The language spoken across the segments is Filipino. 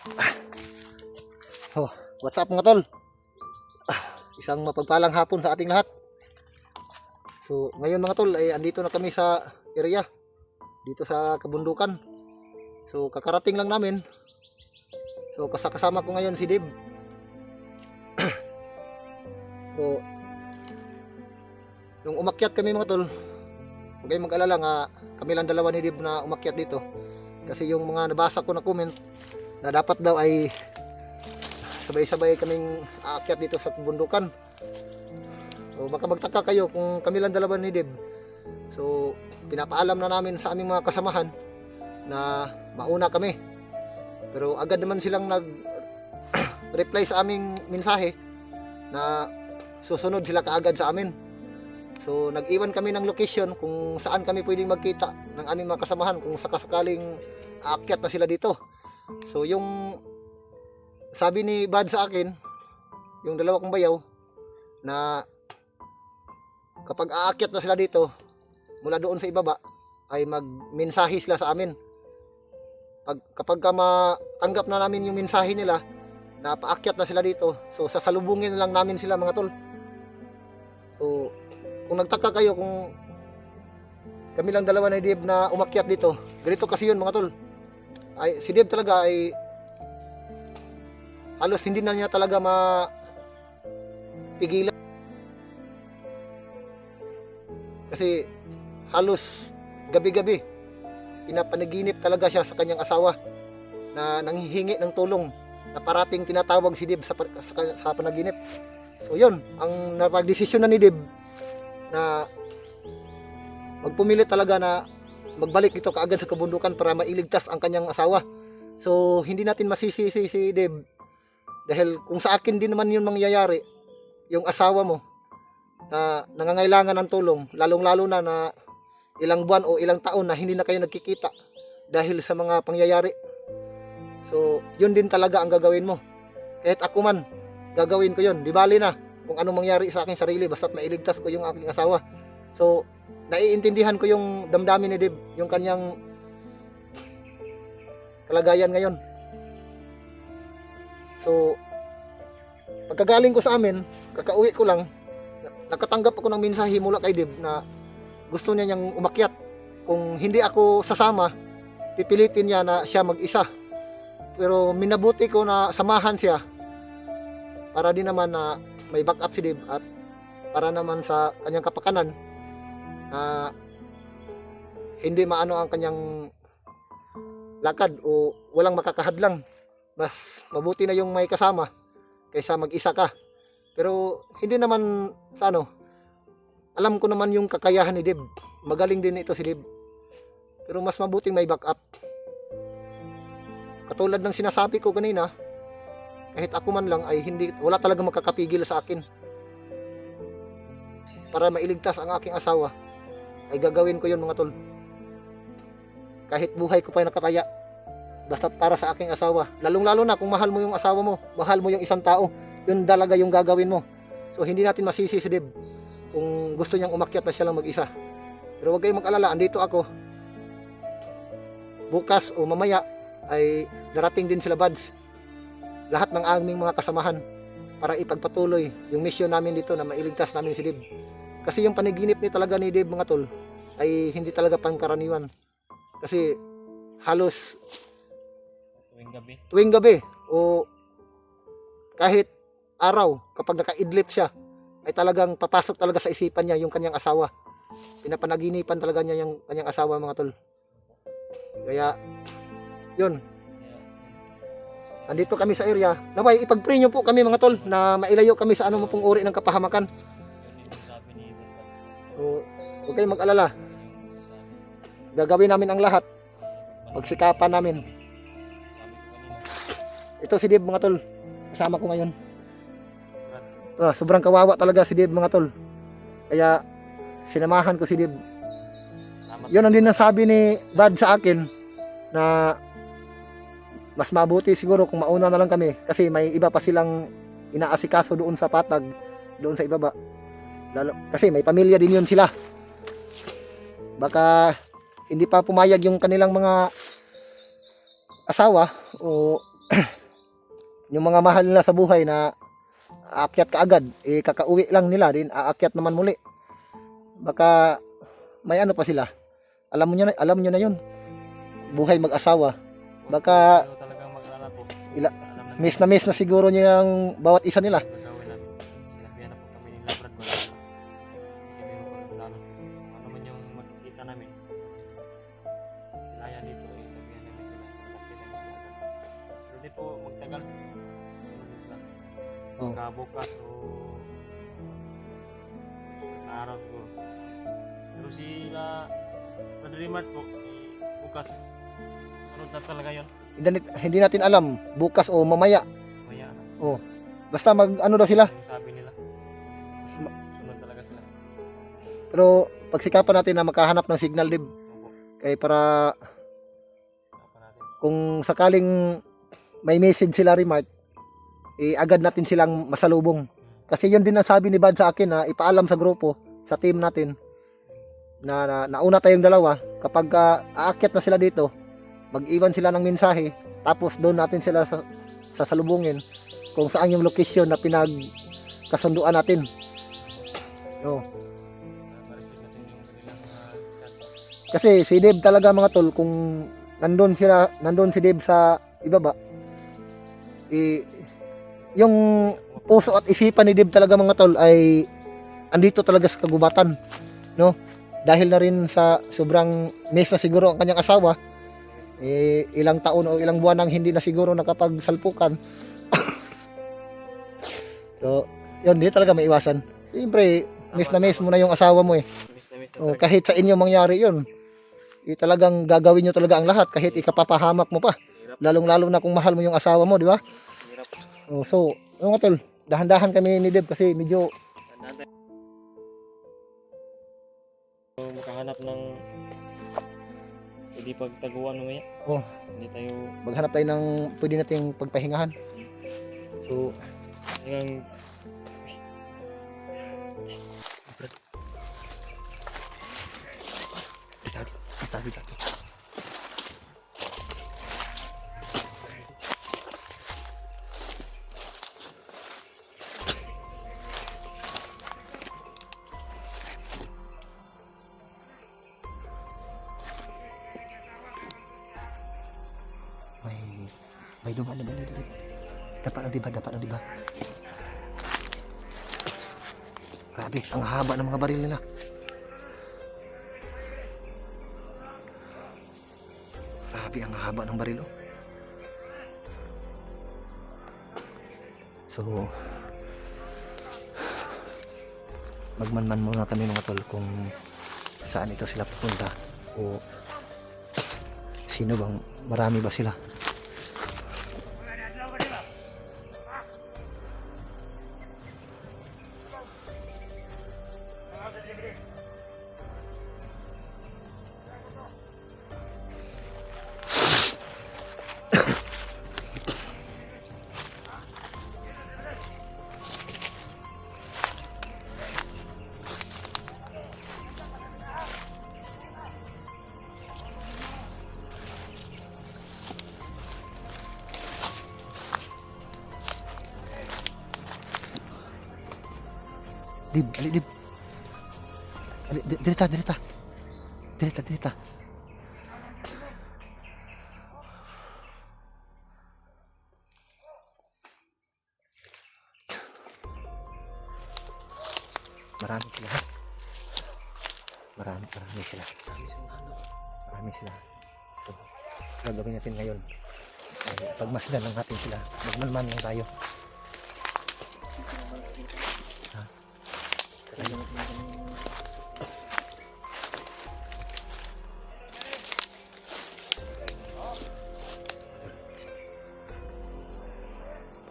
Oh, what's up mga tol? Isang mapagpalang hapon sa ating lahat. So, ngayon mga tol ay andito na kami sa area dito sa kabundukan. So, kakarating lang namin. So, kasama ko ngayon si Dave. So, yung umakyat kami mga tol, huwag kayong mag-alala nga kami lang dalawa ni Dave na umakyat dito. Kasi yung mga nabasa ko na comment na dapat daw ay sabay-sabay kaming aakyat dito sa bundukan. So baka magtaka kayo kung kami lang dalawa ni Deb. So pinapaalam na namin sa aming mga kasamahan na mauna kami. Pero agad naman silang nag-reply sa aming mensahe na susunod sila kaagad sa amin. So nag-iwan kami ng location kung saan kami pwedeng magkita ng aming mga kasamahan kung sakasakaling aakyat na sila dito. So yung sabi ni Bad sa akin, yung dalawa kong bayaw, na kapag aakyat na sila dito, mula doon sa ibaba, ay magmensahe sila sa amin. Kapag matanggap na namin yung mensahe nila, na paakyat na sila dito, so sasalubungin lang namin sila mga tol. So, kung nagtaka kayo kung kami lang dalawa ni Dave na umakyat dito, ganito kasi yun mga tol. Ay, si Dave talaga ay halos hindi na niya talaga mapigilan kasi halos gabi-gabi pinapanaginip talaga siya sa kanyang asawa na nanghihingi ng tulong na parating tinatawag si Dib sa panaginip. So yun, ang napagdesisyon na ni Dib na magpumilit talaga na magbalik dito kaagad sa kabundukan para mailigtas ang kanyang asawa. So hindi natin masisisi si Dib dahil kung sa akin din naman yun mangyayari, yung asawa mo na nangangailangan ng tulong, lalong-lalo na ilang buwan o ilang taon na hindi na kayo nagkikita dahil sa mga pangyayari. So, yun din talaga ang gagawin mo. Kahit ako man, gagawin ko yun. Di bali na kung anong mangyari sa aking sarili basta't mailigtas ko yung aking asawa. So, naiintindihan ko yung damdamin ni Dib, yung kanyang kalagayan ngayon. So, pagkagaling ko sa amin, kakauwi ko lang, nakatanggap ako ng mensahe mula kay Dib na gusto niya niyang umakyat. Kung hindi ako sasama, pipilitin niya na siya mag-isa. Pero minabuti ko na samahan siya para din naman na may backup si Dib at para naman sa kanyang kapakanan na hindi maano ang kanyang lakad o walang makakahadlang. Mas mabuti na yung may kasama kaysa mag-isa ka. Pero hindi naman sa alam ko naman yung kakayahan ni Dib. Magaling din ito si Dib. Pero mas mabuting may backup. Katulad ng sinasabi ko kanina, kahit ako man lang ay wala talaga makakapigil sa akin. Para mailigtas ang aking asawa, ay gagawin ko yun mga tol. Kahit buhay ko pa nakataya. Basta para sa aking asawa. Lalong-lalo na kung mahal mo yung asawa mo, mahal mo yung isang tao, yun talaga yung gagawin mo. So hindi natin masisi si Dib kung gusto niyang umakyat na siya lang mag-isa. Pero huwag kayong mag-alala, andito ako. Bukas o mamaya ay darating din sila Buds. Lahat ng aming mga kasamahan para ipagpatuloy yung mission namin dito na mailigtas namin si Dib. Kasi yung panaginip ni talaga ni Dib mga tol ay hindi talaga pangkaraniwan. Kasi halos tuwing gabi o kahit araw kapag nakaidlip siya ay talagang papasok talaga sa isipan niya yung kanyang asawa. Pinapanaginipan talaga niya yung kanyang asawa mga tol. Kaya yun, andito kami sa area. Naway ipag-pray niyo po kami mga tol na mailayo kami sa anumang pong uri ng kapahamakan. So, huwag kayong mag-alala. Gagawin namin ang lahat. Pagsikapan namin. Ito si Dib mga tol. Kasama ko ngayon. Sobrang kawawa talaga si Dib mga tol. Kaya sinamahan ko si Dib. Yun ang din nasabi ni Bad sa akin na mas mabuti siguro kung mauna na lang kami kasi may iba pa silang inaasikaso doon sa patag, doon sa ibaba. Kasi may pamilya din yun sila. Baka hindi pa pumayag yung kanilang mga asawa o yung mga mahal nila sa buhay na aakyat kaagad, kakauwi lang nila din aakyat naman muli. Baka may ano pa sila. Alam niyo na 'yun. Buhay mag-asawa. Baka Pero talagang mag-alala po. ila, Alam na miss na siguro niya ang bawat isa nila. gagawin natin. Sinabihan na po kami ng Labrador. Hindi kami magpapatalo. Ano man yung makikita namin. Kaya dito eh, sabihan namin sila. Bakit ay maglagan. Pero di po magtagal. Sunod lang. Oh. Bukas o araw siguro. Pero sila Padre Mart po, bukas sunod na talaga yun. Hindi natin alam bukas o mamaya. Maya na. Oh. Basta mag ano daw sila. Sabi nila. Sunod talaga sila. Pero pagsikapan natin na makahanap ng signal dib. Opo. Kaya para Sikapan natin. kung sakaling may message sila Remart, agad natin silang masalubong. Kasi yun din ang sabi ni Bad sa akin na ipaalam sa grupo, sa team natin na nauna tayong dalawa kapag aakyat na sila dito, mag-iwan sila ng mensahe, tapos doon natin sila sasalubungin kung saan yung location na pinagkasunduan natin. No. Marisin natin yung kanilang chat. Kasi si Dave talaga mga tol, kung nandun si Dave sa ibaba, yung puso at isipan ni Dave talaga mga tol ay andito talaga sa kagubatan, no? Dahil na rin sa sobrang miss na siguro ang kanyang asawa, ilang taon o ilang buwan nang hindi na siguro nakapagsalpukan. So, yun, hindi talaga maiwasan. Siyempre, miss na miss mo na yung asawa mo eh. Miss na miss na O, talaga. kahit sa inyo mangyari yun, talagang gagawin nyo talaga ang lahat kahit ikapapahamak mo pa. Hirap. Lalong-lalo na kung mahal mo yung asawa mo, di ba? Hirap. So, mga tol, dahan-dahan kami ni Deb kasi medyo Natin. So, makahanap ng pwede pagtaguan mamaya. Oh. Hindi tayo maghanap tayo ng pwede nating pagpahingahan. So, hanggang study. May dumaan na dito. Dapat lang diba? Grabe, ang haba ng mga baril nila. Grabe, ang haba ng baril, oh. So, magmanman muna kami mga tol kung saan ito sila pupunta o sino bang, marami ba sila. Dib, ali dib. Ali, dirita. Marami sila. Marami sila. Marami sila. So, gagawin natin ngayon. Pagmasdan lang natin sila. Magmalman lang tayo.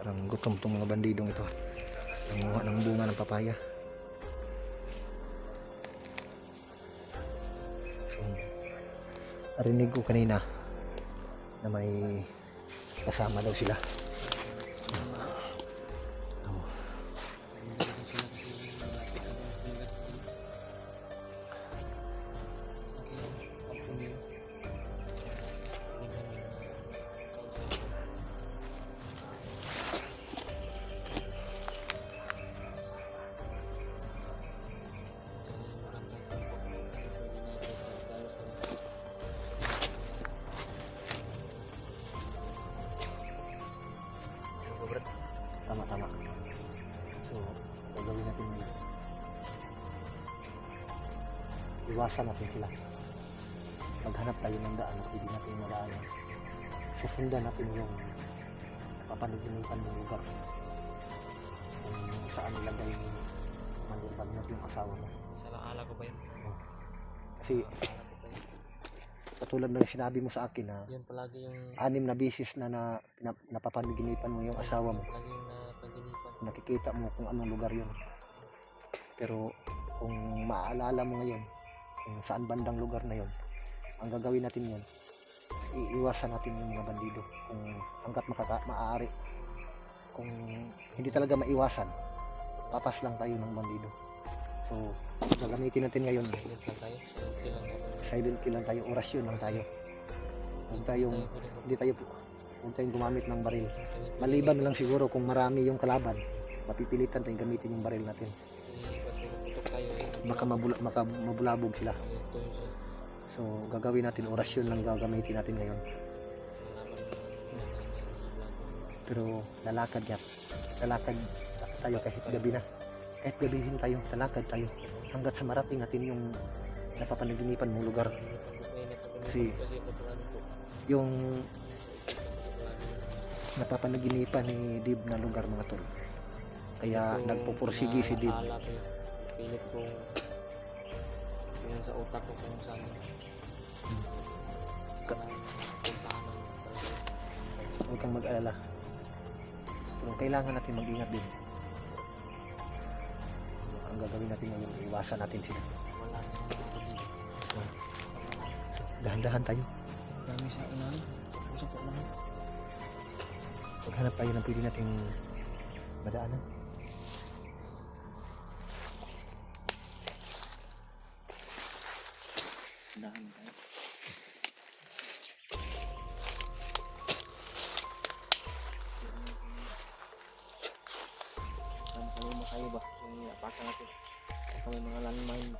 Parang gutom tong mga bandidong ito. Nanguha ng bunga ng papaya. So, narinig ko kanina na may kasama daw sila. iwasan natin sila. Maghanap tayo ng daan na pwede natin madaanan. Susundan natin yung papanaginipan ng lugar kung saan nilagay ni Commander Bagnot yung asawa mo. Sa laala ko ba yun? Kasi Alaala ko ba yun? katulad ng sinabi mo sa akin na Yun palagi yung 6 na bisis na napapanaginipan mo yung asawa mo. palagi yung napaginipan. Nakikita mo kung anong lugar yun. Pero kung maaalala mo ngayon kung saan bandang lugar na yun, ang gagawin natin yun, iiwasan natin yung mga bandido kung hanggat maaari. Kung hindi talaga maiwasan, papas lang tayo ng bandido. So gagamitin natin ngayon, Silent lang tayo. Silent lang ako. silent kill lang tayo, orasyon lang tayo. Huwag tayong gumamit ng baril. Maliban na lang siguro kung marami yung kalaban, mapipilitan tayong gamitin yung baril natin. Putok tayo eh. Baka mabulabog sila. Ito yung So gagawin natin, orasyon lang gagamitin natin ngayon. Pero lalakad tayo kahit gabi na. Kahit gabihin tayo, lalakad tayo hanggat sa marating natin yung napapanaginipan mong lugar. Kasi yung napapanaginipan ni Dib na lugar, mga tol, kaya nagpupursigi si Dib. Pilit kong yun sa utak ko kung saan puntahan ng Huwag kang mag-alala, pero kailangan natin mag-ingat din. Ang gagawin natin ngayon, iwasan natin sila. wala nang Dahan-dahan tayo. dami sa unahan. Usap ko unahan. Maghanap tayo ng pwede nating madaanan. Unahan tayo. Saan kami makayo ba? Yung apakan natin. Kami mga landmine.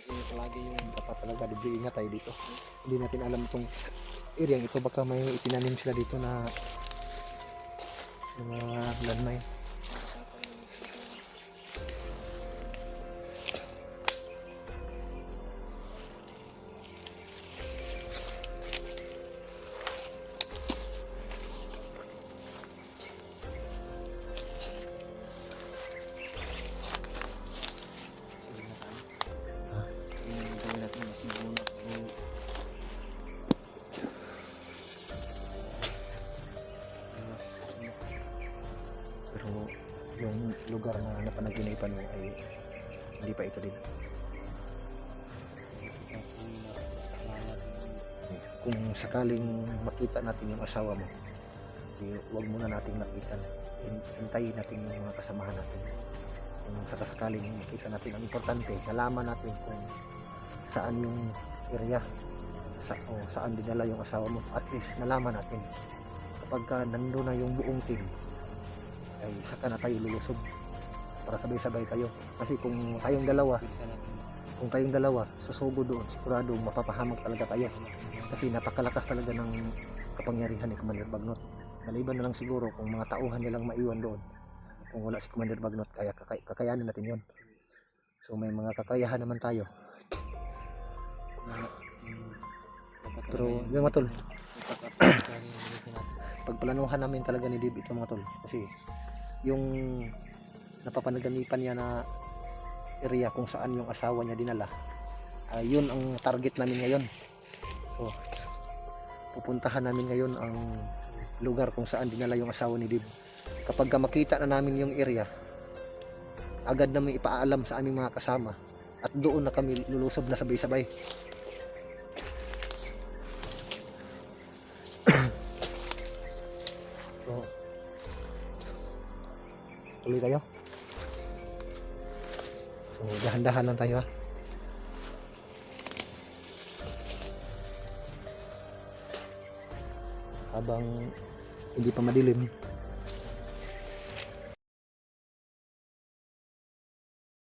Yung palagi yung Dapat talaga, ingat tayo dito. Hindi natin alam itong area ito, baka may itinanim sila dito na mga landmine. Pero yung lugar na napanaginipan mo ay hindi pa ito din. Kung sakaling makita natin yung asawa mo, huwag muna nating lapitan. Hintayin natin yung mga kasamahan natin. Kung sakaling makita natin, ang importante, nalaman natin kung saan yung area, saan dinala yung asawa mo. At least nalaman natin. Kapag nandun na yung buong team, ay saka na tayo lulusob para sabay-sabay tayo. Kasi kung tayong dalawa susugo doon, sigurado mapapahamak talaga tayo. Kasi napakalakas talaga ng kapangyarihan ni Commander Bagnot. Maliban na lang siguro kung mga tauhan nilang maiwan doon. Kung wala si Commander Bagnot, kaya kakayanin natin yon. So may mga kakayahan naman tayo. Pero yung mga tol, pagplanuhan namin talaga ni Dib ito, mga tol. Kasi yung napapanagamipan niya na area kung saan yung asawa niya dinala, yun ang target namin ngayon. So pupuntahan namin ngayon ang lugar kung saan dinala yung asawa ni Dib. Kapag makita na namin yung area, agad namin ipaalam sa aming mga kasama at doon na kami lulusob na sabay-sabay. So tuloy tayo. So dahan-dahan lang tayo, ha. Habang hindi pa madilim,